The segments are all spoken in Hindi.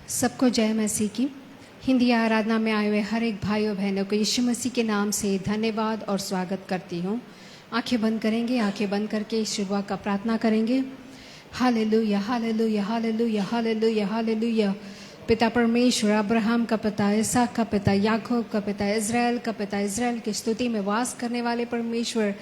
सबको जय मसीह की। हिंदी आराधना में आए हुए हर एक भाइयों बहनों को यीशु मसीह के नाम से धन्यवाद और स्वागत करती हूँ। आंखें बंद करेंगे, आंखें बंद करके शुरुआत का प्रार्थना करेंगे। Hallelujah, hallelujah, hallelujah, hallelujah, hallelujah. पिता परमेश्वर, अब्राहम का पिता, इसहाक का पिता, याकूब का पिता, इज़राइल का पिता, इज़राइल की स्तुति में वास करने वाले परमेश्वर,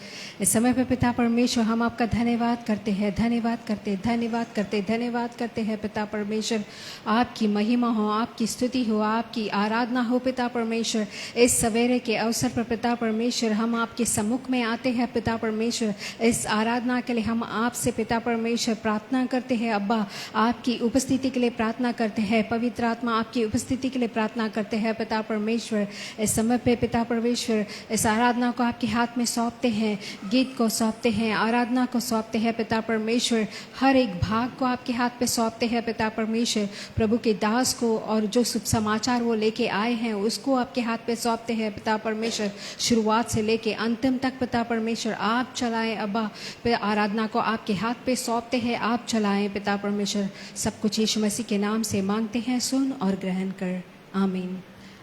इस समय पे पिता परमेश्वर हम आपका धन्यवाद करते हैं, धन्यवाद करते, धन्यवाद करते, धन्यवाद करते हैं पिता परमेश्वर। आपकी महिमा हो, आपकी स्तुति हो, आपकी आराधना हो पिता परमेश्वर। इस सवेरे के अवसर पर पिता परमेश्वर हम आपके सम्मुख में आते हैं पिता परमेश्वर। इस आराधना के लिए हम आपसे पिता परमेश्वर प्रार्थना करते हैं। अब्बा, आपकी उपस्थिति के लिए प्रार्थना करते हैं। पवित्र आत्मा, आपकी उपस्थिति के लिए प्रार्थना करते हैं पिता परमेश्वर। इस समय पे पिता परमेश्वर इस आराधना को आपके हाथ में सौंपते हैं, गीत को सौंपते हैं, आराधना को सौंपते हैं पिता परमेश्वर। हर एक भाग को आपके हाथ पे सौंपते हैं पिता परमेश्वर। प्रभु के दास को और जो शुभ समाचार वो लेके आए हैं उसको आपके हाथ पे सौंपते हैं पिता परमेश्वर। शुरुआत से लेके अंतिम तक पिता परमेश्वर आप चलाएं। अब्बा, आराधना को आपके हाथ पे सौंपते हैं, आप चलाएं पिता परमेश्वर। सब कुछ यीशु मसीह के नाम से मांगते हैं, सुन और ग्रहण कर, आमीन।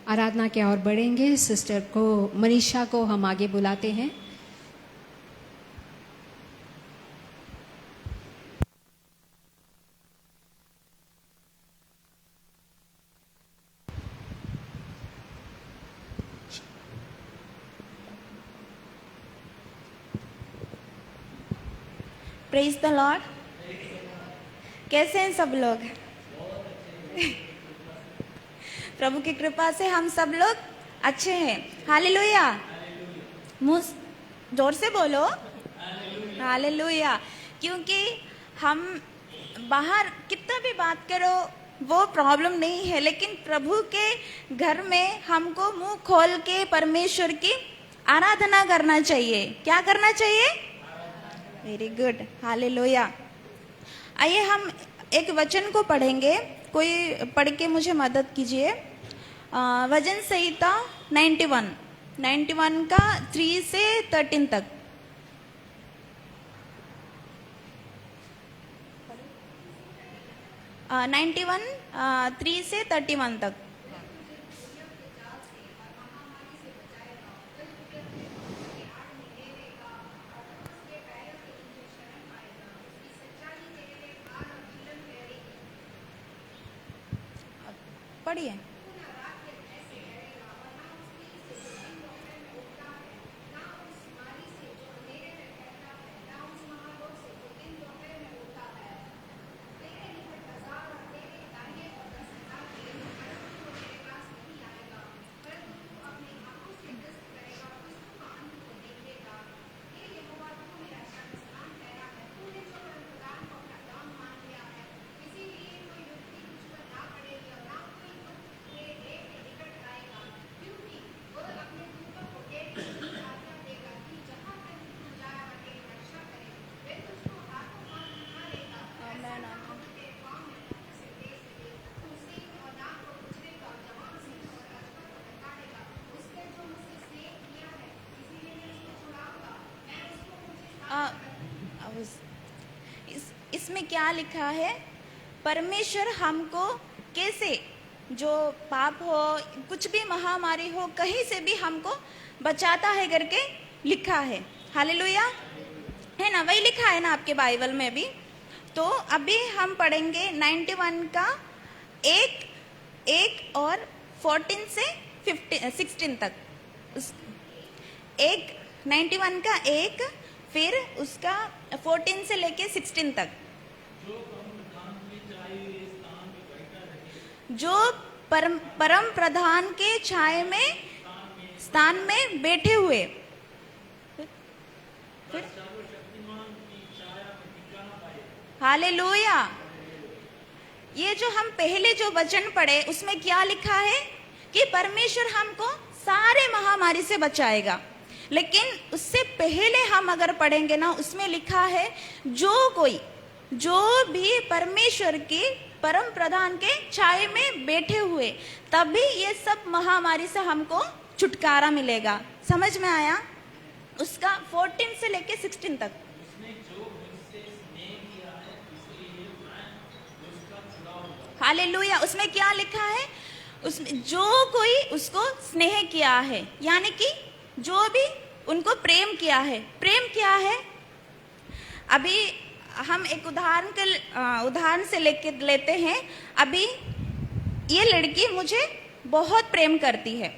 आराधना के और बढ़ेंगे। सिस्टर को, मनीषा को हम आगे बुलाते हैं। Praise the Lord. कैसे हैं सब लोग? प्रभु की कृपा से हम सब लोग अच्छे हैं। हालेलुया। मुझ जोर से बोलो हालेलुया। क्योंकि हम बाहर कितना भी बात करो वो प्रॉब्लम नहीं है, लेकिन प्रभु के घर में हमको मुंह खोल के परमेश्वर की आराधना करना चाहिए। क्या करना चाहिए? Very good, hallelujah. आइए हम एक वचन को पढ़ेंगे। कोई पढ़ के मुझे मदद कीजिए। वचन संहिता 91 का 3 से 13 तक। आ, 91 3 से 31 तक। पढ़िए। इसमें क्या लिखा है? परमेश्वर हमको कैसे, जो पाप हो, कुछ भी महामारी हो, कहीं से भी हमको बचाता है करके लिखा है। हालेलुया, है ना? वही लिखा है ना आपके बाइबल में भी। तो अभी हम पढ़ेंगे 91 का 1 और 14 से 16 तक। 91 का 1, फिर उसका 14 से लेके 16 तक। जो परम प्रधान के छाये में स्थान में बैठे हुए, फिर हालेलुया। ये जो हम पहले जो वचन पढ़े उसमें क्या लिखा है कि परमेश्वर हमको सारे महामारी से बचाएगा। लेकिन उससे पहले हम अगर पढ़ेंगे ना, उसमें लिखा है जो भी परमेश्वर की परम प्रधान के छाये में बैठे हुए, तभी ये सब महामारी से हमको छुटकारा मिलेगा। समझ में आया? उसका 14 से लेके 16 तक। हालेलुया। उसमें क्या लिखा है? उसमें जो कोई उसको स्नेह किया है, यानी कि जो भी उनको प्रेम किया है। प्रेम क्या है? अभी हम एक उदाहरण से लेते हैं। अभी ये लड़की मुझे बहुत प्रेम करती है,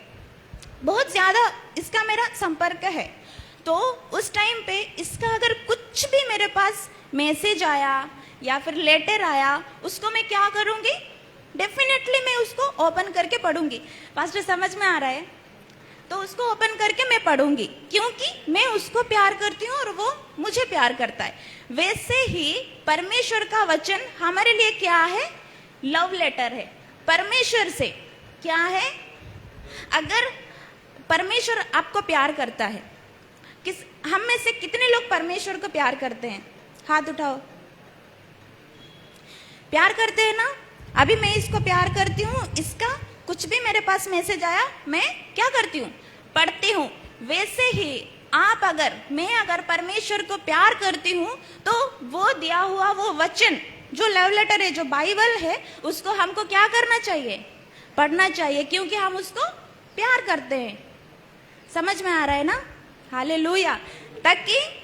बहुत ज़्यादा इसका मेरा संपर्क है। तो उस टाइम पे इसका अगर कुछ भी मेरे पास मैसेज आया या फिर लेटर आया, उसको मैं क्या करूँगी? डेफिनेटली मैं उसको ओपन करके पढ़ूंगी। पास्टर समझ में आ रहा है? तो उसको ओपन करके मैं पढ़ूंगी, क्योंकि मैं उसको प्यार करती हूँ और वो मुझे प्यार करता है। वैसे ही परमेश्वर का वचन हमारे लिए क्या है? लव लेटर है परमेश्वर से। क्या है? अगर परमेश्वर आपको प्यार करता है, हम में से कितने लोग परमेश्वर को प्यार करते हैं? हाथ उठाओ। प्यार करते हैं ना? अभी मैं इसको प्यार करती हूँ, इसका कुछ भी मेरे पास मैसेज आया, मैं क्या करती हूँ? पढ़ती हूँ। वैसे ही मैं अगर परमेश्वर को प्यार करती हूँ, तो वो दिया हुआ वो वचन जो लव लेटर है, जो बाइबल है, उसको हमको क्या करना चाहिए? पढ़ना चाहिए, क्योंकि हम उसको प्यार करते हैं। समझ में आ रहा है ना? हालेलुया। ताकि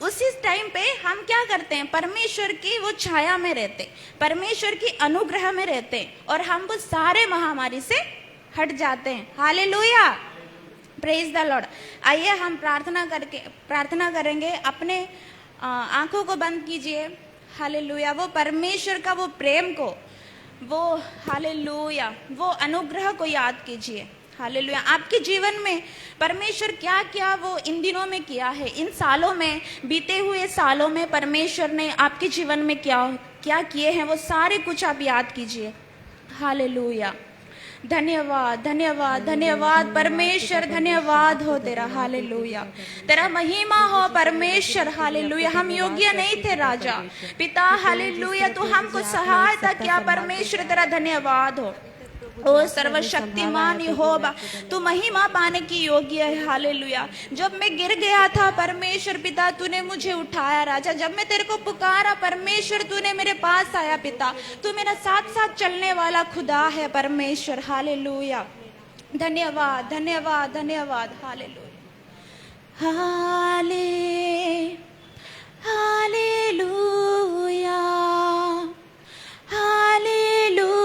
उसी टाइम पे हम क्या करते हैं? परमेश्वर की वो छाया में रहते, परमेश्वर की अनुग्रह में रहते हैं, और हम वो सारे महामारी से हट जाते हैं। Hallelujah, praise the Lord. आइए हम प्रार्थना करेंगे। अपने आंखों को बंद कीजिए। हालेलुया। वो परमेश्वर का वो प्रेम को, वो हालेलुया, वो अनुग्रह को याद कीजिए। हालेलुया। आपके जीवन में परमेश्वर क्या क्या वो इन दिनों में किया है, इन सालों में, बीते हुए सालों में परमेश्वर ने आपके जीवन में क्या क्या किए हैं, वो सारे कुछ आप याद कीजिए। हालेलुया। धन्यवाद धन्यवाद धन्यवाद परमेश्वर, धन्यवाद हो तेरा। हालेलुया। तेरा महिमा हो परमेश्वर। हालेलुया। हम योग्य नहीं थे राजा पिता। हालेलुया। तो हमको सहायता किया परमेश्वर, तेरा धन्यवाद हो। ओ सर्वशक्तिमान यहोवा, तू महिमा पाने की योग्य है। हालेलुया। जब मैं गिर गया था परमेश्वर पिता, तूने मुझे उठाया राजा। जब मैं तेरे को पुकारा परमेश्वर, तूने मेरे पास आया पिता। तू मेरा साथ साथ चलने वाला खुदा है परमेश्वर। हालेलुया। धन्यवाद धन्यवाद धन्यवाद। हालेलुया। हालेलुया हालेलुया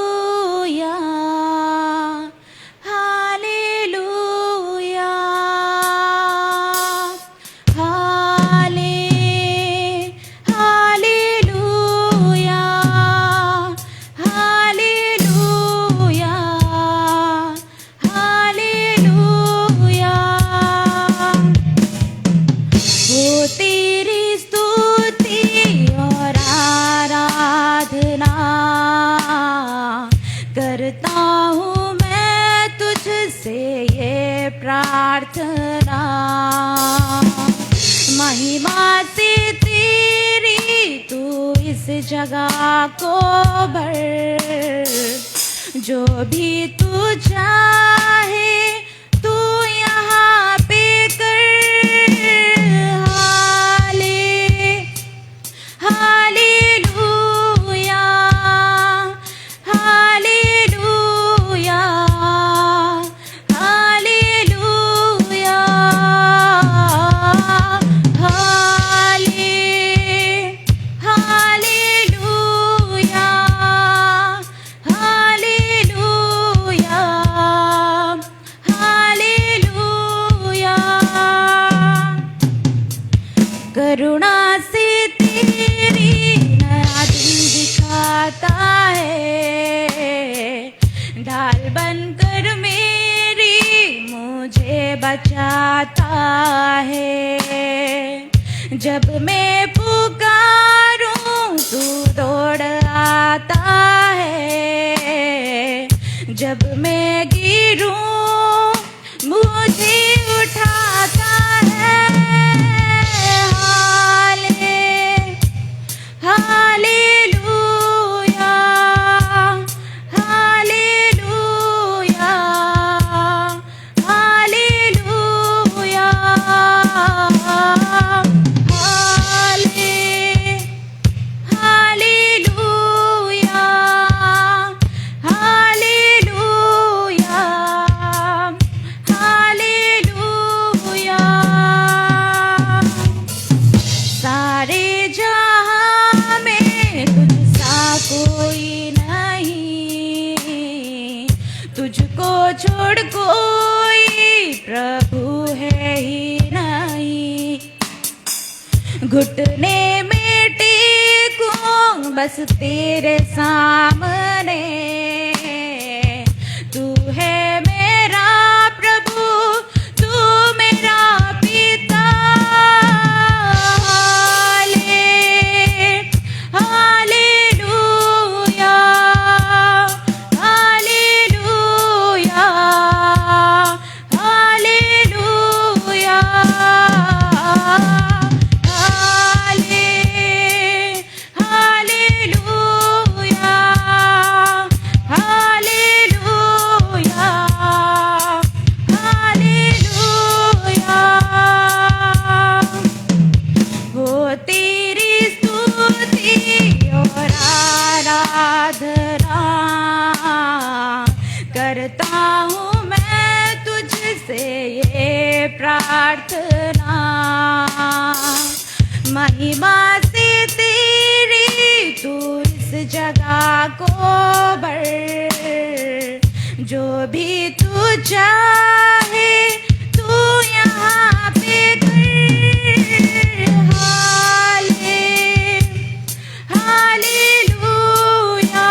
प्रार्थना। महिमा से तेरी तू इस जगह को भर, जो भी तू चाहे तू यहाँ पे कर। हालेलुया हालेलुया करुणा से तेरी नया दिन दिखाता है, ढाल बनकर मेरी मुझे बचाता है। जब मैं पुकारूं तू दौड़ आता है, जब मैं गिरूं मुझे उठाता है। हालेलुया हालेलुया हालेलुया हालेलुया जोड़ कोई प्रभु है ही नहीं। घुटने में टेकूं बस तेरे सामने, तू है मेरा प्रभु, तू मेरा पिता। Hallelujah, hallelujah, hallelujah, hallelujah, hallelujah, hallelujah. हो तेरी स्तुति और आराधना करता हूँ मैं तुझसे ये प्रार्थना। महिमा से तेरी तू इस जगह को भर, जो भी तू चाहे तू यहाँ पे कर। Hallelujah,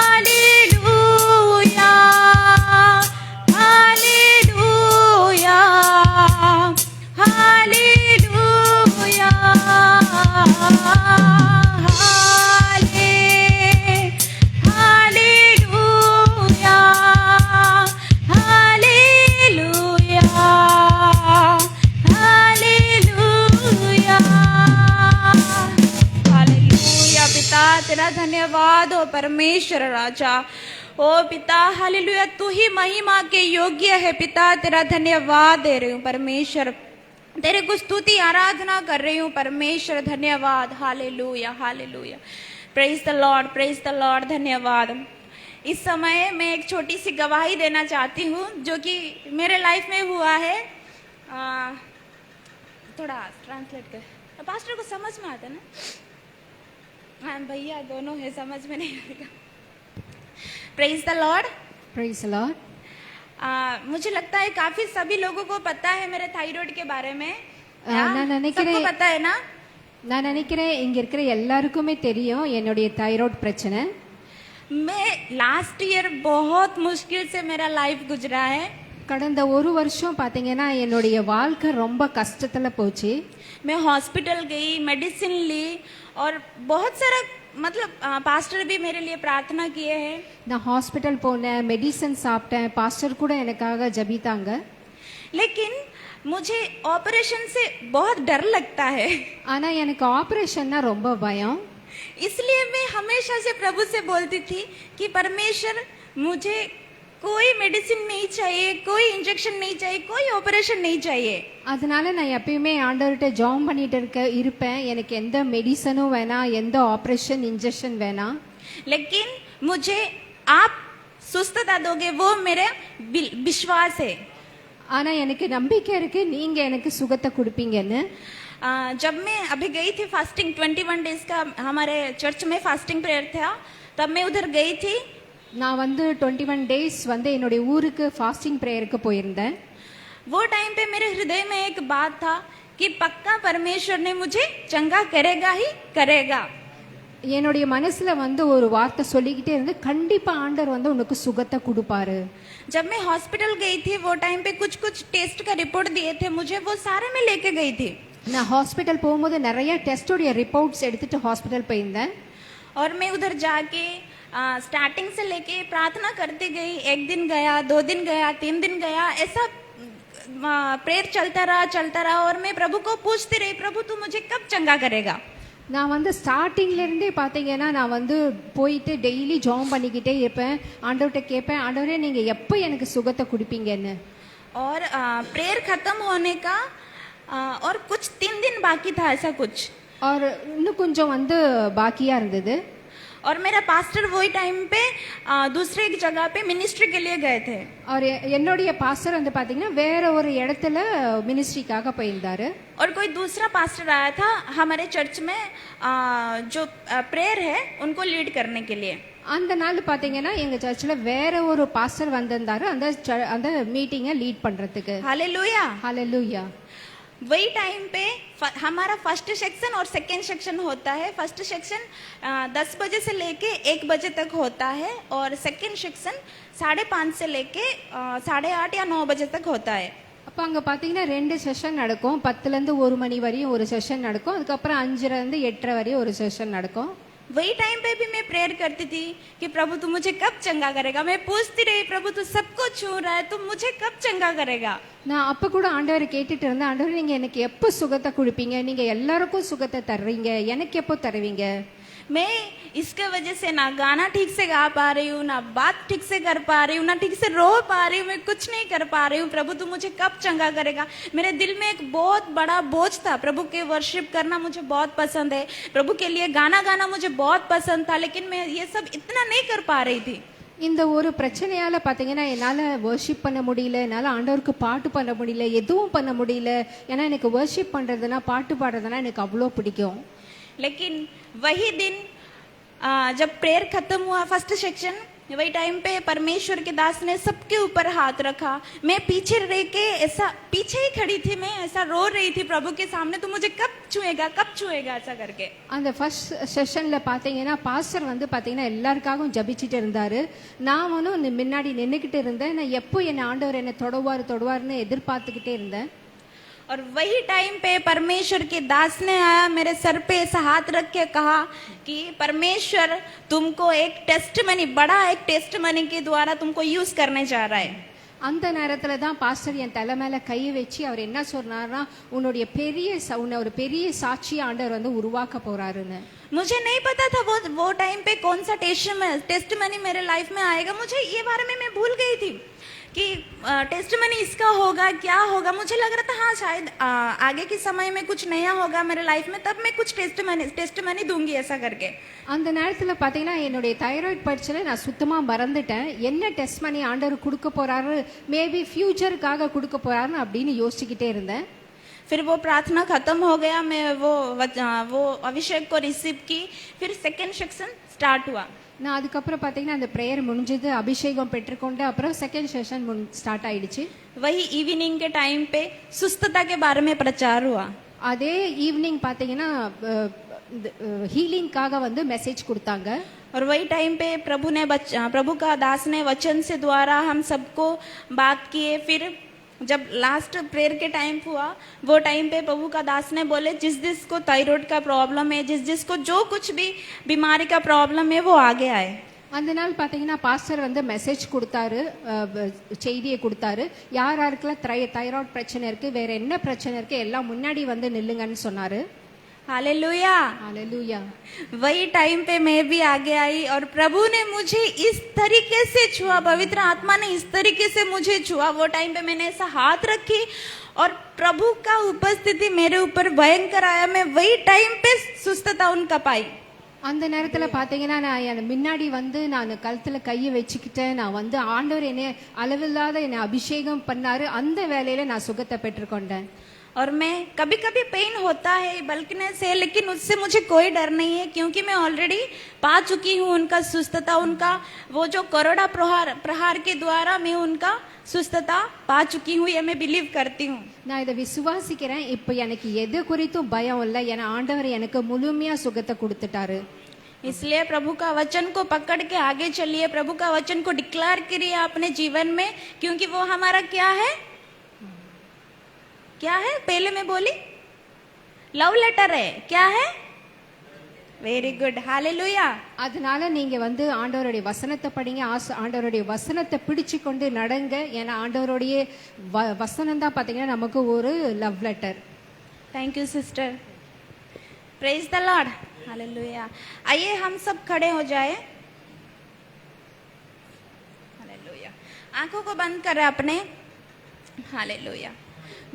hallelujah, hallelujah, hallelujah, hallelujah, hallelujah, hallelujah, hallelujah. Hallelujah पिता, तेरा धन्यवाद हो परमेश्वर राजा। ओ पिता हालेलुया, तू ही महिमा के योग्य है पिता। तेरा धन्यवाद दे रही हूँ परमेश्वर, तेरे को स्तुति आराधना कर रही हूँ परमेश्वर। धन्यवाद, hallelujah, hallelujah. Praise the Lord, praise the Lord. धन्यवाद। इस समय मैं एक छोटी सी गवाही देना चाहती हूँ जो कि मेरे लाइफ में हुआ है। थोड़ा ट्रांसलेट कर, पास्टर को समझ में आता ना? हाँ भैया दोनों है, समझ में नहीं आएगा। Praise the Lord, Praise the Lord. मुझे लगता है काफी सभी लोगों को पता है मेरे थायराइड के बारे में। நான் நினைக்கிறேன் सबको पता है ना? நான் நினைக்கிறேன் இங்க இருக்கிற எல்லாருக்குமே தெரியும் என்னுடைய தைராய்டு பிரச்சனை. मैं लास्ट ईयर बहुत मुश्किल से मेरा लाइफ गुजरा है। கடந்த ஒரு வருஷம் பாத்தீங்கன்னா என்னுடைய வாழ்க்கை ரொம்ப கஷ்டத்துல போச்சு. मैं हॉस्पिटल गई, मेडिसिन ली और बहुत सारा मतलब पास्टर भी मेरे लिए प्रार्थना किए हैं। நான் ஹாஸ்பிட்டல் போனேன், மெடிசன் சாப்பிட்டேன், பாஸ்டர் கூட எனக்காக ஜெபித்தாங்க. लेकिन मुझे ऑपरेशन से बहुत डर लगता है। ஆனா எனக்கு ஆபரேஷன்னா ரொம்ப பயம். इसलिए मैं हमेशा से प्रभु से बोलती थी कि परमेश्वर मुझे कोई मेडिसिन नहीं चाहिए, कोई इंजेक्शन नहीं चाहिए, कोई ऑपरेशन नहीं चाहिए। அதனால நான் எப்பயுமே ஆண்டவர்கிட்ட ஜெபம் பண்ணிட்டு இருப்பேன். எனக்கு எந்த மெடிசனும் வேணாம், எந்த ஆபரேஷன் இன்ஜெக்ஷன் வேணாம். लेकिन मुझे आप सुस्तता दोगे, वो मेरा विश्वास है। ஆனா எனக்கு நம்பிக்கை இருக்கு நீங்க எனக்கு சுகத்தை கொடுப்பீங்கன்னு. जब मैं अभी गई थी फास्टिंग 21 डेज का हमारे चर्च में फास्टिंग प्रेयर था, तब मैं उधर गई थी। நான் வந்து 21 டேஸ் வந்து என்னுடைய ஊருக்கு ஃபாஸ்டிங் பிரேயருக்கு போயிருந்தேன். वो टाइम पे मेरे हृदय में एक बात था कि पक्का परमेश्वर ने मुझे चंगा करेगा ही करेगा। என்னுடைய மனசுல வந்து ஒரு வார்த்தை சொல்லிக்கிட்டே இருந்து கண்டிப்பா ஆண்டவர் வந்து உனக்கு சுகத்தை கொடுப்பாரு. जब मैं हॉस्पिटल गई थी वो टाइम पे कुछ कुछ टेस्ट का रिपोर्ट दिए थे मुझे, वो सारे मैं लेके गई थी। நான் ஹாஸ்பிட்டல் போகும்போது நிறைய டெஸ்டோடைய ரிப்போர்ட்ஸ் எடுத்துட்டு ஹாஸ்பிட்டல் போயிருந்தேன். और मैं उधर जाके स्टार्टिंग से लेके प्रार्थना करती गई। एक दिन गया, 2 दिन गया, 3 दिन गया, ऐसा प्रेयर चलता रहा और मैं प्रभु को पूछती रही, प्रभु तू मुझे कब चंगा करेगा। நான் வந்து ஸ்டார்டிங்ல இருந்தே பாத்தீங்கன்னா நான் வந்து போயிட்டு டெய்லி ஜெபம் பண்ணிக்கிட்டே இருப்பேன். ஆண்டவர்கிட்ட கேட்பேன், ஆண்டவரே நீங்க எப்போ எனக்கு சுகத்தை கொடுப்பீங்கன்னு. और प्रेयर खत्म होने का और कुछ 3 दिन बाकी था, ऐसा कुछ। और இன்னும் கொஞ்சம் வந்து பாக்கியா இருந்தது. और मेरा पास्टर वही टाइम पे दूसरे एक जगह पे मिनिस्ट्री के लिए गए थे அவர் என்னுடைய பாஸ்டர் வந்து பாத்தீங்கன்னா வேற ஒரு இடத்துல மினிஸ்ட்ரிக்காக போயிருந்தாரு. और कोई दूसरा पास्टर आया था हमारे चर्च में जो प्रेयर है उनको लीड करने के लिए. அந்த நாள் பாத்தீங்கன்னா எங்க சர்ச்சில் வேற ஒரு பாஸ்டர் வந்திருந்தாரு அந்த மீட்டிங்கை லீட் பண்றதுக்கு. हालेलुया. ஹalleluya. वही टाइम पे हमारा फर्स्ट सेक्शन और सेकेंड सेक्शन होता है. फर्स्ट सेक्शन 10 बजे से लेके 1 बजे तक होता है और सेकेंड सेक्शन 5:30 से लेके 8:30 या 9 बजे तक होता है. அப்போ அங்கே பார்த்தீங்கன்னா 2 செஷன் நடக்கும். 10லேருந்து 1 மணி வரையும் ஒரு செஷன் நடக்கும். அதுக்கப்புறம் 5லேருந்து 8:30 வரையும் ஒரு செஷன் நடக்கும். वही टाइम पे भी मैं प्रेयर करती थी कि प्रभु तू मुझे कब चंगा करेगा. मैं पूछती रही प्रभु तू सबको छू रहा है, तू मुझे कब चंगा करेगा. நான் அப்போ கூட ஆண்டவரை கேட்டுட்டு இருந்தேன், ஆண்டவர் நீங்கள் எனக்கு எப்போ சுகத்தை கொடுப்பீங்க, நீங்கள் எல்லாருக்கும் சுகத்தை தர்றீங்க, எனக்கு எப்போ தருவீங்க. मैं इसके वजह से ना गाना ठीक से गा पा रही हूँ, ना बात ठीक से कर पा रही हूँ, ना ठीक से रो पा रही हूँ, मैं कुछ नहीं कर पा रही हूँ. प्रभु तू मुझे कब चंगा करेगा. मेरे दिल में एक बहुत बड़ा बोझ था. प्रभु के वर्शिप करना मुझे बहुत पसंद है, प्रभु के लिए गाना गाना मुझे बहुत पसंद था, लेकिन मैं ये सब इतना नहीं कर पा रही थी. இந்த ஒரு பிரச்சனையால பாத்தீங்கன்னா என்னால வர்ஷிப் பண்ண முடியல, என்னால ஆண்டவருக்கு பாட்டு பண்ண முடியல, எதுவும் பண்ண முடியல. ஏன்னா எனக்கு வர்ஷிப் பண்றதுனா பாட்டு பாடுறதுனா எனக்கு அவ்வளோ பிடிக்கும். लेकिन वही दिन जब प्रेयर खत्म हुआ फर्स्ट सेक्शन, वही टाइम पे परमेश्वर के दास ने सबके ऊपर हाथ रखा. मैं पीछे रह के ऐसा पीछे ही खड़ी थी, मैं ऐसा रो रही थी प्रभु के सामने, तो मुझे कब छुएगा ऐसा करके. அந்த ஃபர்ஸ்ட் செஷன்ல பாத்தீங்கன்னா பாஸ்டர் வந்து பாத்தீங்கன்னா எல்லாருக்காகவும் ஜபிச்சுட்டு இருந்தாரு. நான் வந்து முன்னாடி நின்னுக்கிட்டு இருந்தேன். நான் எப்போ என்ன ஆண்டவர் என்ன தொடுவாருன்னு எதிர்பார்த்துக்கிட்டே இருந்தேன். और वही टाइम पे परमेश्वर के दास ने आया, मेरे सर पे ऐसा हाथ रख के कहा कि परमेश्वर तुमको एक टेस्टमनी, बड़ा एक टेस्टमनी के द्वारा तुमको यूज करने जा रहा है. அந்த நேரத்துல தான் பாஸ்டர் என் தலை மேல கை வச்சு அவர் என்ன சொன்னார்னா, உன்னை ஒரு பெரிய சாட்சி ஆண்டவர் வந்து உருவாக்க போறாருன்னு. मुझे नहीं पता था वो टाइम पे कौन सा टेस्टमनी मेरे लाइफ में आएगा. मुझे ये बारे में मैं भूल गई थी कि टेस्टमनी इसका होगा, क्या होगा. मुझे लग रहा था हाँ शायद आगे के समय में कुछ नया होगा मेरे लाइफ में, तब मैं कुछ टेस्टमनी दूंगी ऐसा करके. அந்த நேரத்துல பாத்தீங்கன்னா என்னுடைய தைராய்டு பரீட்சையில நான் சுத்தமா மறந்துட்டேன். என்ன டெஸ்ட் பண்ணி ஆண்டவர் கொடுக்க போறாரு, மேபி ஃபியூச்சருக்காக கொடுக்க போறாருன்னு அப்படின்னு யோசிச்சுக்கிட்டே இருந்தேன். फिर वो प्रार्थना खत्म हो गया, मैं वो अभिषेक को रिसीव की. फिर सेकेंड सेक्शन स्टार्ट हुआ. நான் அதுக்கப்புறம் பார்த்தீங்கன்னா அந்த ப்ரேயர் முடிஞ்சது, அபிஷேகம் பெற்றுக்கொண்டு அப்புறம் செகண்ட் செஷன் ஸ்டார்ட் ஆயிடுச்சு. वही इवनिंग के टाइम पे सुस्तता के बारे में प्रचार हुआ. அதே ஈவினிங் பார்த்தீங்கன்னா ஹீலிங்காக வந்து மெசேஜ் கொடுத்தாங்க. और वही टाइम पे प्रभु का दास ने वचन से द्वारा हम सबको बात किए. फिर जब लास्ट प्रेयर के टाइम हुआ, वो टाइम पे प्रभु का दास ने बोले जिस को थायराइड का प्रॉब्लम है, जिसको जो कुछ भी बीमारी का प्रॉब्लम है वो आगे आए. அந்த நாள் பார்த்தீங்கன்னா பாஸ்டர் வந்து மெசேஜ் கொடுத்தாரு, செய்தியை கொடுத்தாரு. யார் யாருக்கெல்லாம் தைராய்டு பிரச்சனை இருக்கு, வேற என்ன பிரச்சனை இருக்கு, எல்லாம் முன்னாடி வந்து நில்லுங்கன்னு சொன்னாரு. हालेलुया. हालेलुया. वही टाइम पे मैं भी आगे आई और प्रभु ने मुझे इस तरीके से छुआ, पवित्र आत्मा ने इस तरीके से मुझे छुआ. वो टाइम पे मैंने ऐसा हाथ रखी और प्रभु का उपस्थिति मेरे ऊपर भयंकर आया. मैं वही टाइम पे सुस्तता उनका पाई. அந்த நேரத்துல பாத்தீங்கன்னா நான் என் முன்னாடி வந்து நான் கழுத்துல கையை வச்சுக்கிட்டேன். நான் வந்து ஆண்டவர் என்னை அளவில்லாத என்னை அபிஷேகம் பண்ணாரு. அந்த வேலையில நான் சுகத்தை பெற்றுக்கொண்டேன். और मैं कभी कभी पेन होता है बल्कने से, लेकिन उससे मुझे कोई डर नहीं है क्योंकि मैं ऑलरेडी पा चुकी हूँ उनका सुस्तता. उनका वो जो करोड़ा प्रहार के द्वारा मैं उनका सुस्तता पा चुकी हूँ, ये मैं बिलीव करती हूँ. நான் இதை விசுவாசிக்கிறேன். இப்போ எனக்கு எது குறித்தும் பயம் இல்லை. ஏன்னா ஆண்டவர் எனக்கு முழுமையா சுகத்தை கொடுத்துட்டாரு. इसलिए प्रभु का वचन को पकड़ के आगे चलिए, प्रभु का वचन को डिक्लेयर करिए अपने जीवन में, क्योंकि वो हमारा क्या है पहले मैं बोली लव लेटर है. क्या है? Very good. ஹalleluya. அதனால நீங்க வந்து ஆண்டவருடைய வசனத்தை படிங்க, ஆண்டவருடைய வசனத்தை பிடிச்சு கொண்டு நடங்க. ஏன்னா ஆண்டவருடைய வசனம் தான் பாத்தீங்கன்னா நமக்கு ஒரு love letter. Thank you sister. Praise the lord. Hallelujah. आइए हम सब खड़े हो जाए. हालेलुया. आंखों को बंद करें अपने. हालेलुया.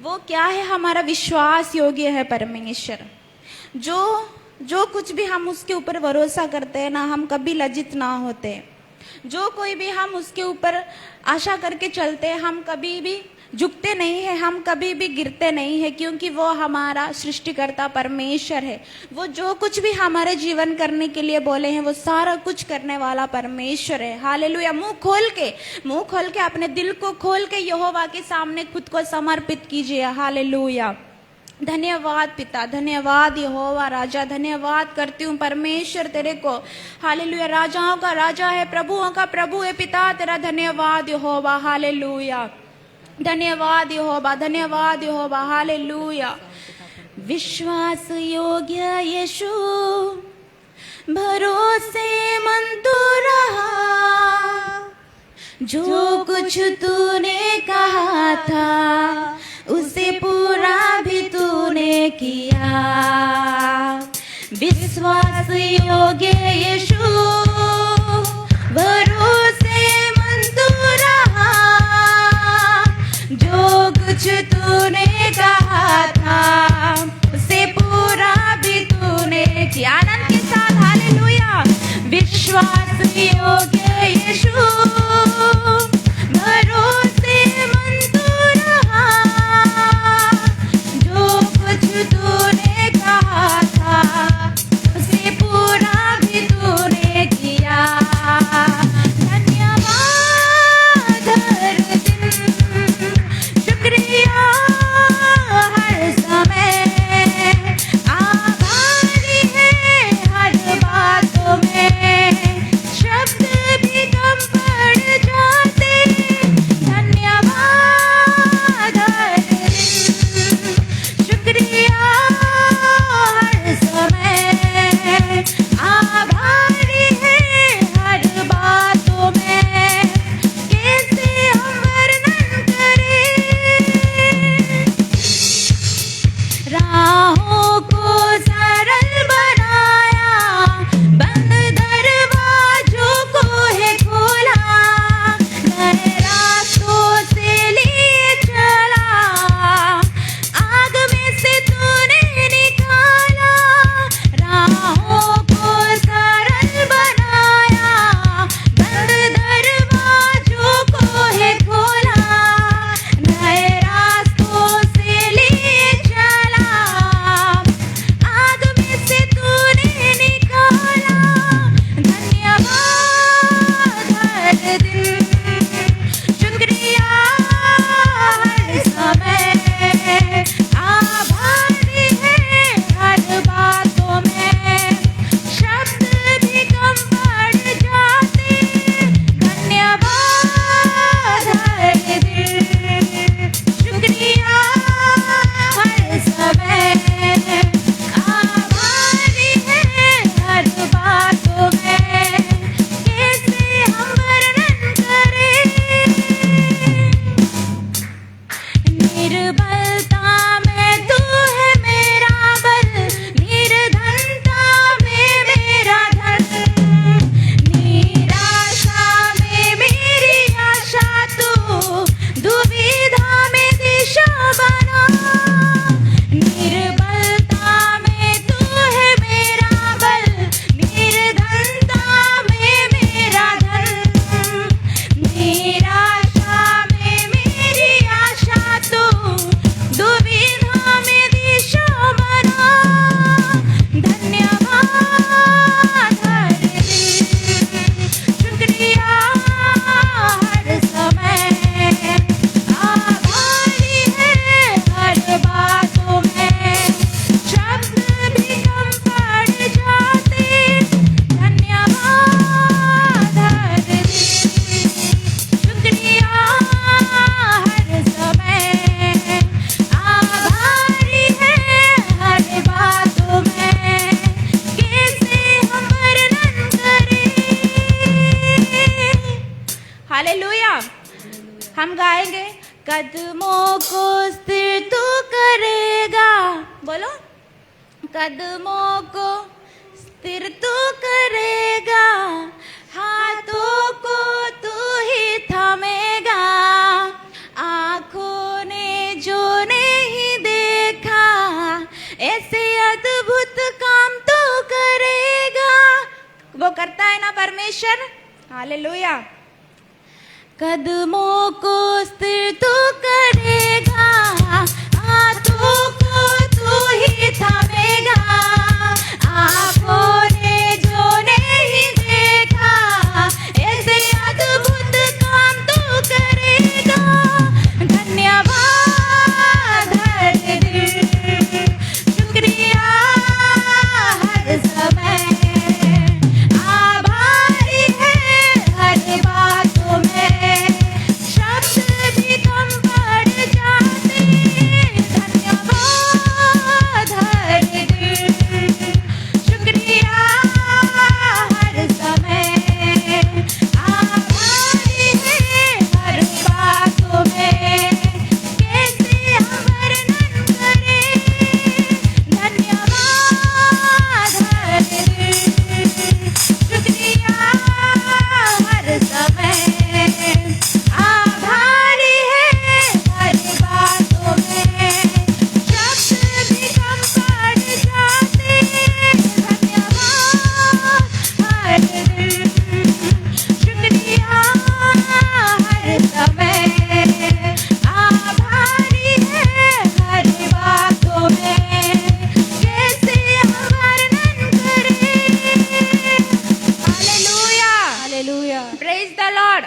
वो क्या है? हमारा विश्वास योग्य है परमेश्वर, जो जो कुछ भी हम उसके ऊपर भरोसा करते हैं ना, हम कभी लज्जित ना होते। जो कोई भी हम उसके ऊपर आशा करके चलते हैं, हम कभी भी झुकते नहीं है, हम कभी भी गिरते नहीं है, क्योंकि वो हमारा सृष्टिकर्ता परमेश्वर है। वो जो कुछ भी हमारे जीवन करने के लिए बोले हैं, वो सारा कुछ करने वाला परमेश्वर है। हालेलुया। मुंह खोल के अपने दिल को खोल के यहोवा के सामने खुद को समर्पित कीजिए। हालेलुया। धन्यवाद पिता, धन्यवाद यहोवा राजा, धन्यवाद करती हूँ परमेश्वर तेरे को। हालेलुया। राजाओं का राजा है, प्रभुओं का प्रभु है पिता, तेरा धन्यवाद यहोवा। हालेलुया। धन्यवाद यहोवा, धन्यवाद यहोवा। हालेलुया। विश्वास योग्य यीशु, भरोसेमंद तू रहा, जो कुछ तूने कहा था उसे पूरा भी तूने किया। विश्वास योग्य यीशु, भरोसेमंद तू रहा, जो कुछ तूने कहा था उसे पूरा भी तूने किया। आनंद के साथ हालेलुया। विश्वास योग्य यीशु, भरोसेमंद तू रहा, जो कुछ तूने कहा था उसे पूरा भी तूने किया। धन्यवाद हर दिन, शुक्रिया हर समय, आभारी है हर बातों में, शब्द भी कम पड़ जाते। धन्यवाद हर दिन, शुक्रिया हर समय, आभारी है हर बातों में, कैसे हम वर्णन करें। राहों को सरल बनाया, बंद दरवाजों को है खोला, नए रास्तों से लिए चला, आग में से तूने निकाला। राहों को सरल बनाया, बंद दरवाजों को है खोला, नए रास्तों से लिए चला, आग में से तूने निकाला। धन्यवाद हर दिन, शुक्रिया हर समय, आभारी है हर बातों में, शब्द भी कम पड़ जाते। धन्यवाद हर दिन, शुक्रिया हर समय, आभारी है हर बातों में, कैसे हम वर्णन करें। निर्बलता में तू है मेरा बल, निर्धनता में मेरा धन, निराशा में मेरी आशा तू, दुविधा में दिशा बना। निर्बलता में तू है मेरा बल, निर्धनता में मेरा धन, निराशा में मेरी आशा तू, दुविधा में दिशा बना। धन्यवाद हर दिन, शुक्रिया हर समय, आभारी है हर बातों में, शब्द भी कम पड़ जाते। धन्यवाद हर दिन, शुक्रिया हर समय, आभारी है हर बातों में, कैसे हम वर्णन करें। हालेलुया। हम गाएंगे, कदमों को स्थिर तू करेगा। बोलो, कदमों को स्थिर तू करेगा, हाथों को तू ही थामेगा, आँखों ने जो नहीं देखा ऐसे अद्भुत काम तू करता है ना परमेश्वर। हालेलुया। कदमों को स्थिर तू करेगा, हाथों को तू ही थामेगा, आंखों ने जो नहीं देखा ऐसे अद्भुत काम तू करेगा। धन्यवाद हर दिन, शुक्रिया हर समय, आभारी है हर बातों में, शब्द भी कम पड़ जाते। धन्यवाद हर दिन, शुक्रिया हर समय, आभारी है हर बातों में, कैसे हम वर्णन करें। धन्यवाद हर दिन, शुक्रिया हर समय, आभारी है हर बातों में, शब्द भी कम पड़ जाते। धन्यवाद हर दिन, शुक्रिया हर समय, आभारी है हर बातों में, कैसे हम वर्णन करें। Hallelujah, hallelujah, praise the Lord.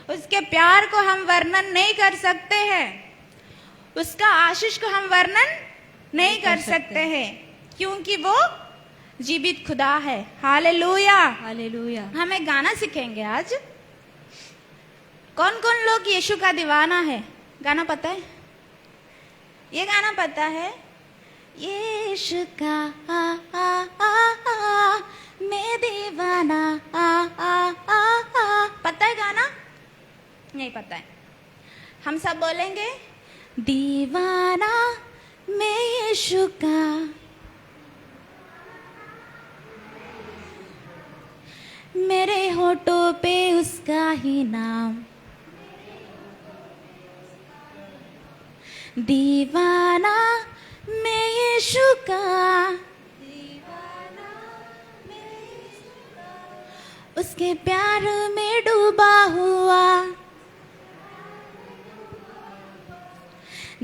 उसके प्यार को हम वर्णन नहीं कर सकते हैं, उसका आशीष को हम वर्णन नहीं कर सकते हैं, क्योंकि वो जीवित खुदा है। Hallelujah, hallelujah. हम एक गाना सीखेंगे आज। कौन कौन लोग यीशु का दीवाना है? गाना पता है? ये गाना पता है? यीशु का मैं दीवाना पता है गाना? नहीं पता है। हम सब बोलेंगे दीवाना मैं यीशु का, मेरे होठों पे उसका ही नाम, दीवाना मैं यीशु का, उसके प्यार में डूबा हुआ,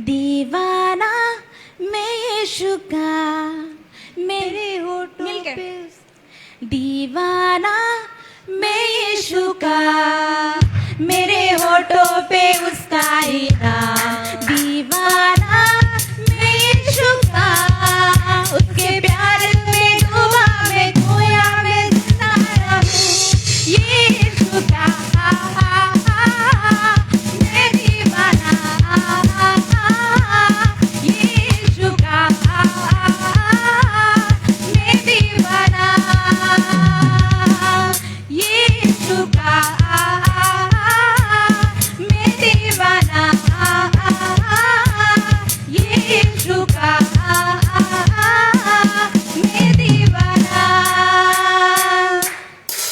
दीवाना मैं यीशु का, मेरे होठों पे दीवाना मैं यीशु का, मेरे होठों पे उसका ही नाम, दीवाना मैं यीशु का, उसके प्यार में डूबा मैं खोया मैं जिंदा रहूं, यीशु का मैं दीवाना, यीशु का मैं दीवाना, यीशु का मैं दीवाना, यीशु का मैं दीवाना।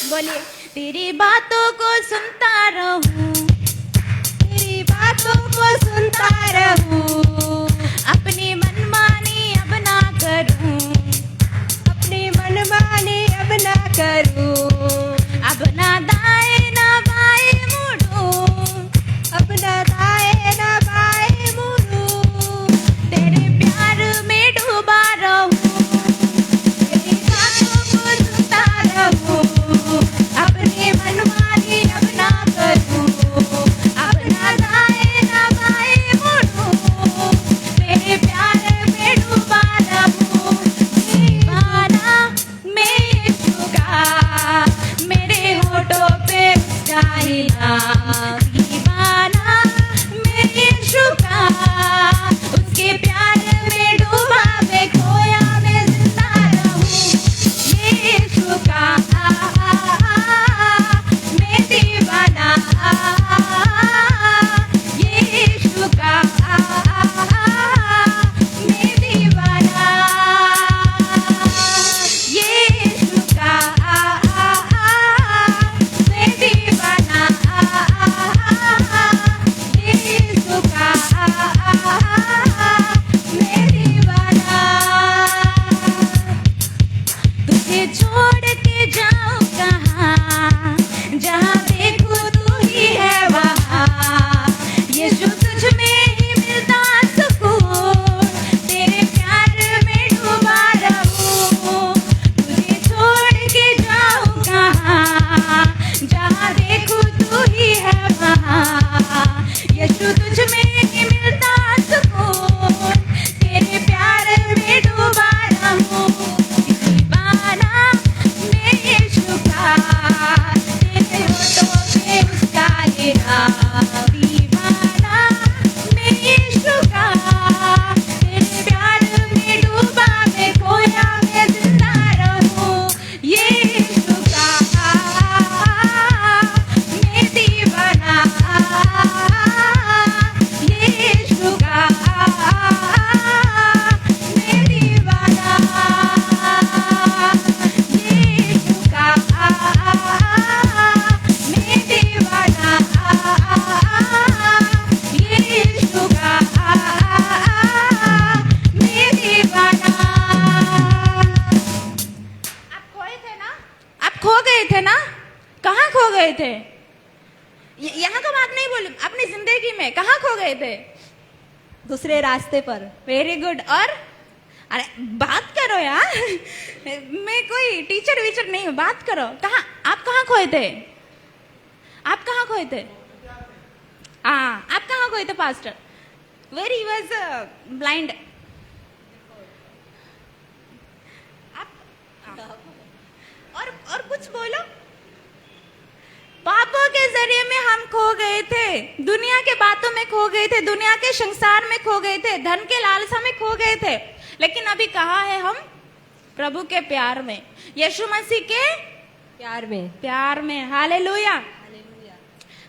बोलिए तेरी बातों को सुनता रहूं, तेरी बातों को सुनता रहूं, अपनी मनमानी अब ना करूं, अपनी मनमानी अब ना करूं, अब ना दाएं ना बाएं मुड़ूं, अब ना दाएं ना बाएं मुड़ूं, तेरे प्यार में डूबा रहूं, तेरी बातों को सुनता रहूं, अपनी मनमानी अब ना करूं, दीवाना मैं यीशु का, तेरे प्यार में डूबा मैं खोया मैं जिंदा रहूं यीशु का, मैं दीवाना यीशु का, मैं दीवाना यीशु का, मैं दीवाना यीशु का, मैं दीवाना। आप खोए थे ना, आप खो गए थे ना, कहाँ खो गए थे? यहाँ का बात नहीं बोली, अपनी जिंदगी में कहाँ खो गए थे? दूसरे रास्ते पर। Very good. और अरे बात करो यार, मैं कोई टीचर वीचर नहीं हूँ, बात करो। कहाँ, आप कहाँ खोए थे? आप कहाँ खोए थे? हाँ, आप कहाँ खोए थे pastor? Where he was blind. आप और कुछ बोलो। पापों के जरिए में हम खो गए थे, दुनिया के बातों में खो गए थे, दुनिया के संसार में खो गए थे, धन के लालसा में खो गए थे, लेकिन अभी कहाँ है हम? प्रभु के प्यार में, यीशु मसीह के प्यार में। हालेलुया।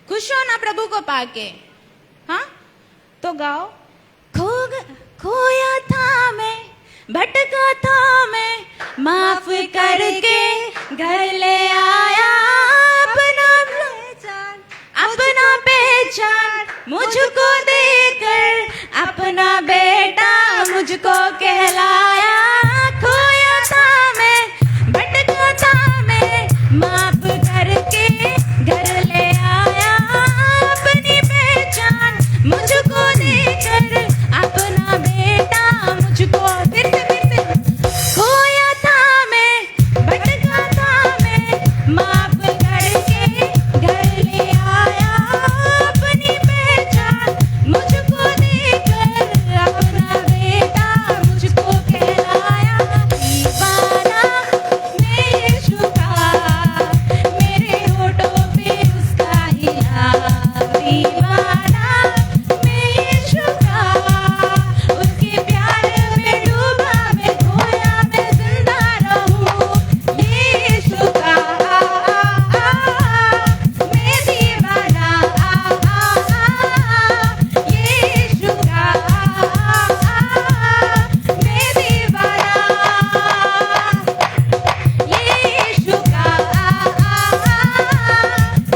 खुश हो ना प्रभु को पाके? हाँ, तो गाओ। खोया था मैं, भटका था मैं, माफ करके घर ले आया, अपना पहचान मुझको देकर, अपना बेटा मुझको कहलाया। खोया था मैं, भटका था मैं, माफ करके घर ले आया, अपनी पहचान मुझको देकर, अपना बेटा मुझको। फिर से खोया था मैं, भटका था मैं, माफ करके घर ले आया, अपनी पहचान मुझको देकर, अपना बेटा मुझको कहलाया। दीवाना मैं यीशु का, मेरे होठों पे उसका ही नाम। दीवाना मैं यीशु का, उसके प्यार में डूबा मैं खोया मैं जिंदा रहूं यीशु का, मैं दीवाना यीशु का, मैं दीवाना यीशु का,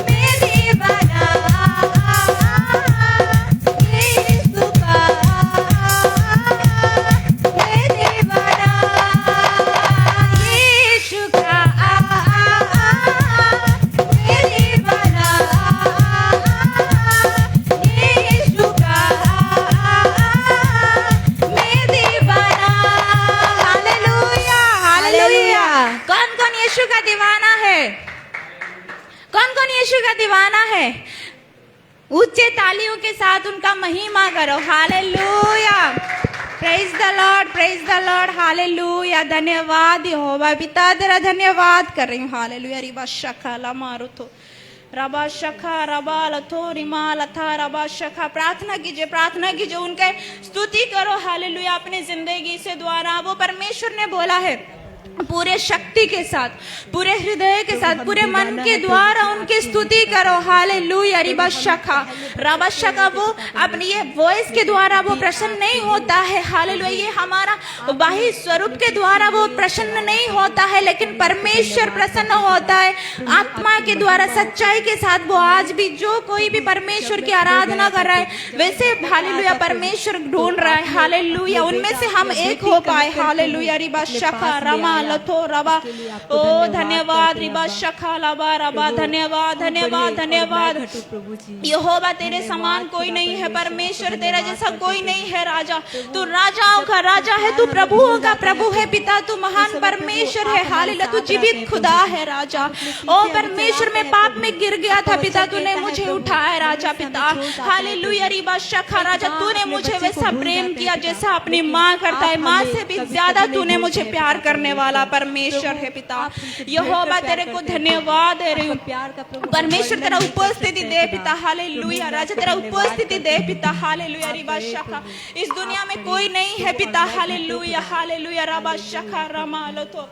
मैं दीवाना यीशु का, मैं दीवाना यीशु का, मैं दीवाना यीशु का, मैं दीवाना। Hallelujah, hallelujah. कौन कौन यीशु का दीवाना है? कौन कौन यीशु का दीवाना है? ऊंचे तालियों के साथ उनका महिमा करो। Hallelujah, praise the Lord, praise the lord. Hallelujah, धन्यवाद यहोवा पिता, तेरा धन्यवाद कर रही हूँ। हालेलुया। रिबा शखा ला मारुतो रबा शखा रबा लथो रिमा लथा रबा शखा। प्रार्थना कीजिए, प्रार्थना कीजिए, उनके स्तुति करो। हालेलुया, अपनी जिंदगी से द्वारा वो परमेश्वर ने बोला है पूरे शक्ति के साथ, पूरे हृदय के साथ, पूरे मन के द्वारा उनकी स्तुति करो। हालेलुया। रिबा शखा रबा शखा। वो अपनी ये वॉइस के द्वारा वो प्रसन्न नहीं होता है। हालेलुया। ये हमारा बाह्य स्वरूप के द्वारा वो प्रसन्न नहीं होता है, लेकिन परमेश्वर प्रसन्न होता है आत्मा के द्वारा, सच्चाई के साथ। वो आज भी जो कोई भी परमेश्वर की आराधना कर रहा है, वैसे हालेलुया परमेश्वर ढूंढ रहा है। हालेलुया, उनमें से हम एक हो पाए। हालेलुया। रिबा शखा रमा लथो रबा। ओ धन्यवाद। रिबा शखा लबा रबा। धन्यवाद, धन्यवाद, धन्यवाद। यहोवा तेरे समान कोई नहीं है, परमेश्वर तेरा जैसा कोई नहीं है। राजा, तू राजाओं का राजा है, तू प्रभुओं का प्रभु है। पिता, तू महान परमेश्वर है। हालेलुया, तू जीवित खुदा है। राजा, ओ परमेश्वर, मैं पाप में गिर गया था पिता, तूने मुझे उठाया। राजा पिता, हालेलुया। रिबा शखा। राजा, तूने मुझे वैसा प्रेम किया जैसा अपनी माँ करता है, माँ से भी ज्यादा तूने मुझे प्यार करने वाला परमेश्वर है पिता। यहोवा तेरे को धन्यवाद दे रही हूँ प्यार का प्रभु परमेश्वर, तेरा उपस्थिति दे पिता। हालेलुया राजा, तेरा उपस्थिति दे पिता। हालेलुया रिबा शाखा, इस दुनिया में कोई नहीं है पिता। हालेलुया हालेलुया रबा शाखा रमालो तो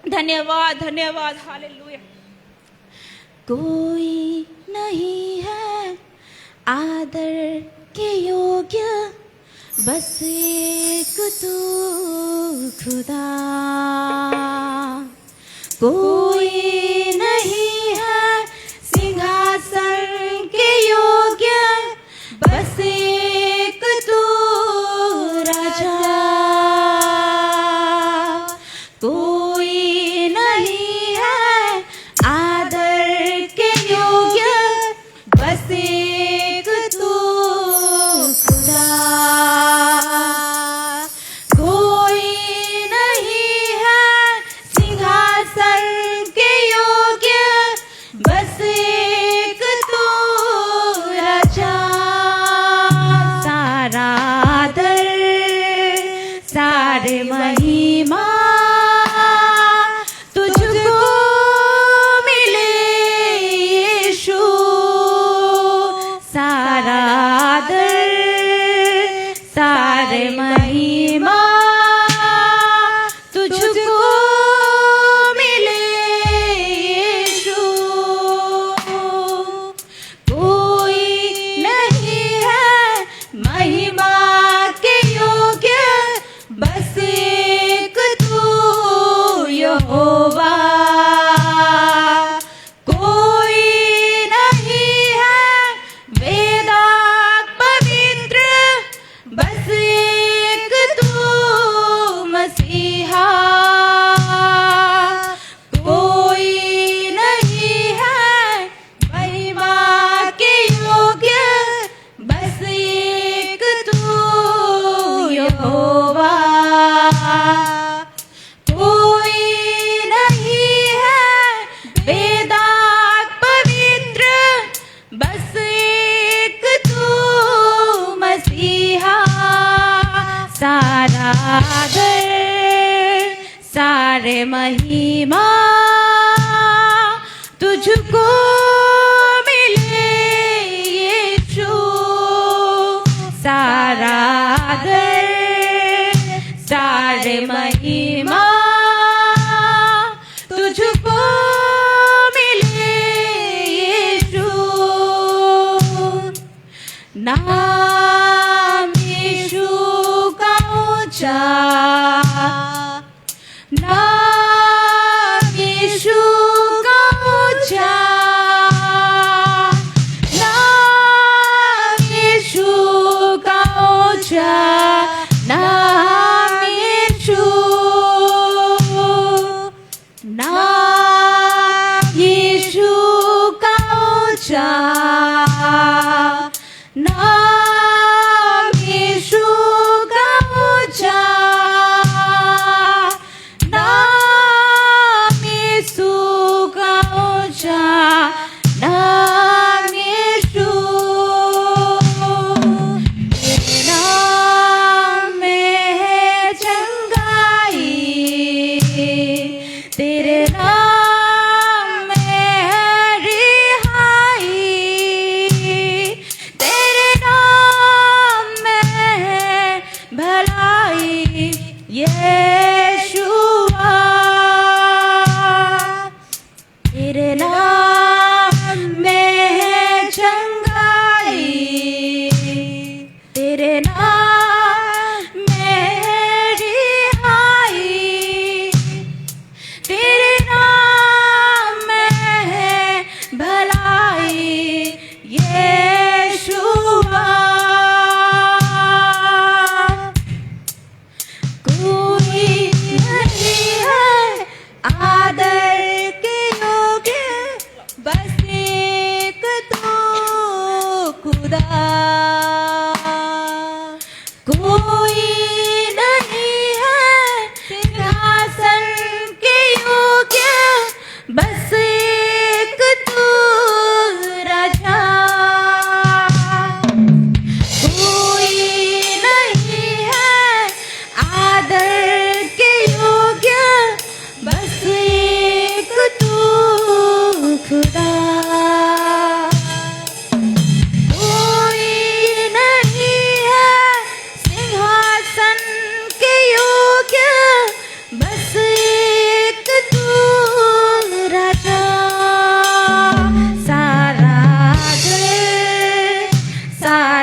धन्यवाद धन्यवाद। हालेलुया। कोई नहीं है आदर के योग्य, बस एक तू खुदा। कोई नहीं है सिंहासन के योग्य, बस एक तू राजा। कोई नहीं है आदर के योग्य, बस एक तू खुदा। कोई नहीं है सिंहासन के योग्य, बस एक तू राजा। सारा आदर सारे महिमा तुझको मिले यीशु। सारा आदर सारे महिमा तुझको मिले यीशु। कोई नहीं है महिमा के योग्य, बस एक तू यहोवा। कोई नहीं है वेदांत पवित्र, बस एक तू मसीहा। कोई नहीं है महिमा के योग्य, बस एक तू यहोवा। कोई नहीं है वेदांत पवित्र, बस एक तू मसीहा। सारा आदर सारे महिमा तुझको मिले यीशु। सारा आदर सारे महिमा तुझको मिले यीशु। नाम यीशु का ऊंचा, नाम यीशु का ऊंचा, नाम यीशु का ऊंचा, नाम यीशु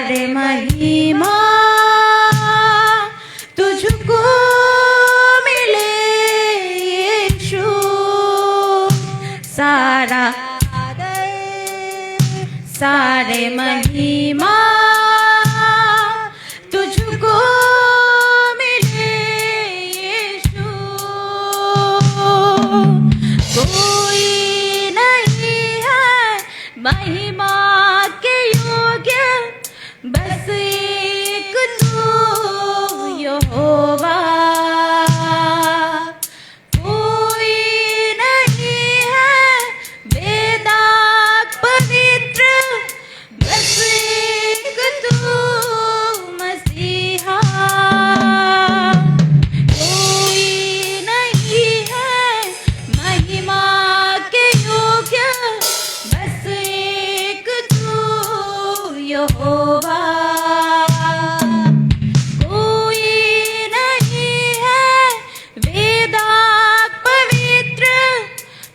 सारे महिमा तुझको मिले यीशु, सारा सारे महिमा तुझको मिले यीशु, कोई नहीं है महिमा के योग्य, बस एक तू यहोवा, कोई नहीं है वेदांत पवित्र, बस एक तू मसीहा, कोई नहीं है महिमा के योग्य, बस एक तू यहोवा, कोई नहीं है वेदांत पवित्र,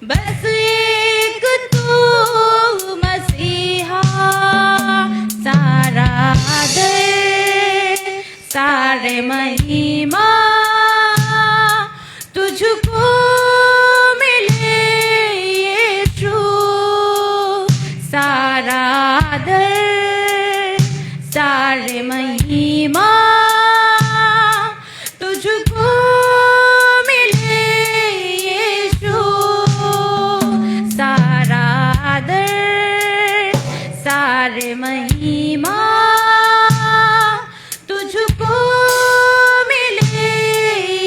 बस एक तू मसीहा, सारा आदर सारे महिमा तुझको मिले यीशु, सारा आदर सारे महिमा तुझको मिले यीशु, सारा आदर सारे महिमा तुझको मिले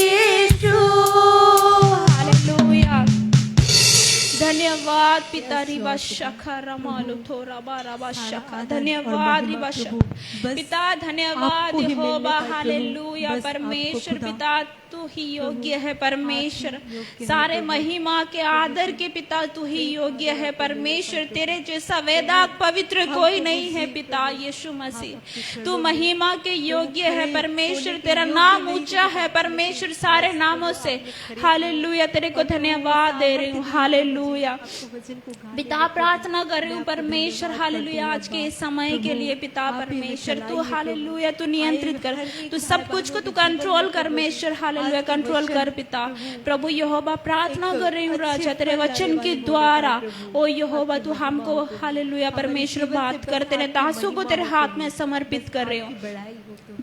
यीशु। हालेलुया। धन्यवाद पिता रिबा शखा रमालु थोरा बारा शखा, धन्यवाद रिबा पिता, धन्यवाद यहोवा, हालेलुया। परमेश्वर पिता तू ही योग्य है, परमेश्वर सारे महिमा के आदर के पिता तू ही योग्य है, परमेश्वर तेरे जैसा वेदांत पवित्र कोई नहीं है पिता यीशु मसीह, तू महिमा के योग्य है परमेश्वर, तेरा नाम ऊंचा है परमेश्वर सारे नामों से, हालेलुया। तेरे को धन्यवाद दे रही हूँ, हालेलुया। पिता प्रार्थना कर रही हूँ परमेश्वर, हालेलुया, आज के इस समय के लिए पिता परमेश्वर तू, हालेलुया, तू नियंत्रित कर, तू सब कुछ को तू कंट्रोल कर परमेश्वर, हालेलुया, कंट्रोल कर पिता। प्रभु यहोवा प्रार्थना कर रही हूँ राजा तेरे वचन के द्वारा, ओ यहोवा तू हमको, हालेलुया परमेश्वर बात कर, तेरे दासों को तेरे हाथ में समर्पित कर रही हूँ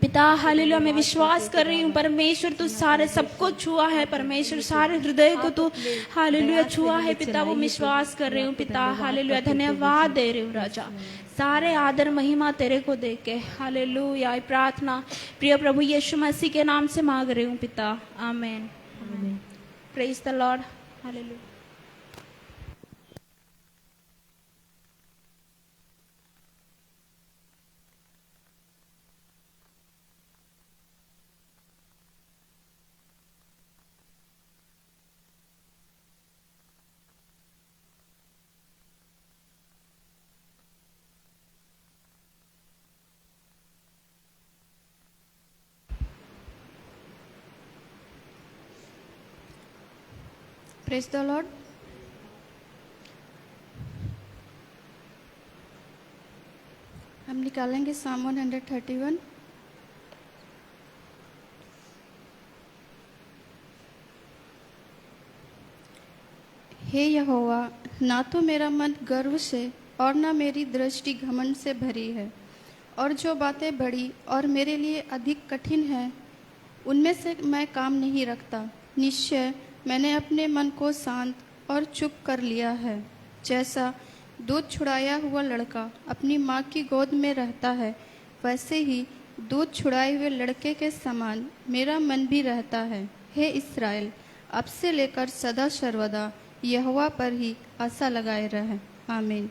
पिता, हालेलुया। मैं विश्वास कर रही हूँ परमेश्वर तू सारे सबको छुआ है परमेश्वर, सारे हृदय को तू, हालेलुया, छुआ है पिता, वो विश्वास कर रही हूँ पिता, हालेलुया। धन्यवाद दे रही हूँ राजा, सारे आदर महिमा तेरे को दे के, हालेलुया। प्रार्थना प्रिय प्रभु यीशु मसीह के नाम से मांग रही हूँ पिता, amen. Praise the lord, hallelujah. Praise the lord. हम निकालेंगे साम 131। हे यहोवा, ना तो मेरा मन गर्व से और ना मेरी दृष्टि घमंड से भरी है, और जो बातें बड़ी और मेरे लिए अधिक कठिन हैं उनमें से मैं काम नहीं रखता। निश्चय मैंने अपने मन को शांत और चुप कर लिया है। जैसा दूध छुड़ाया हुआ लड़का अपनी माँ की गोद में रहता है, वैसे ही दूध छुड़ाए हुए लड़के के समान मेरा मन भी रहता है। हे इस्राएल, अब से लेकर सदा सर्वदा यहोवा पर ही आशा लगाए रहे। आमीन।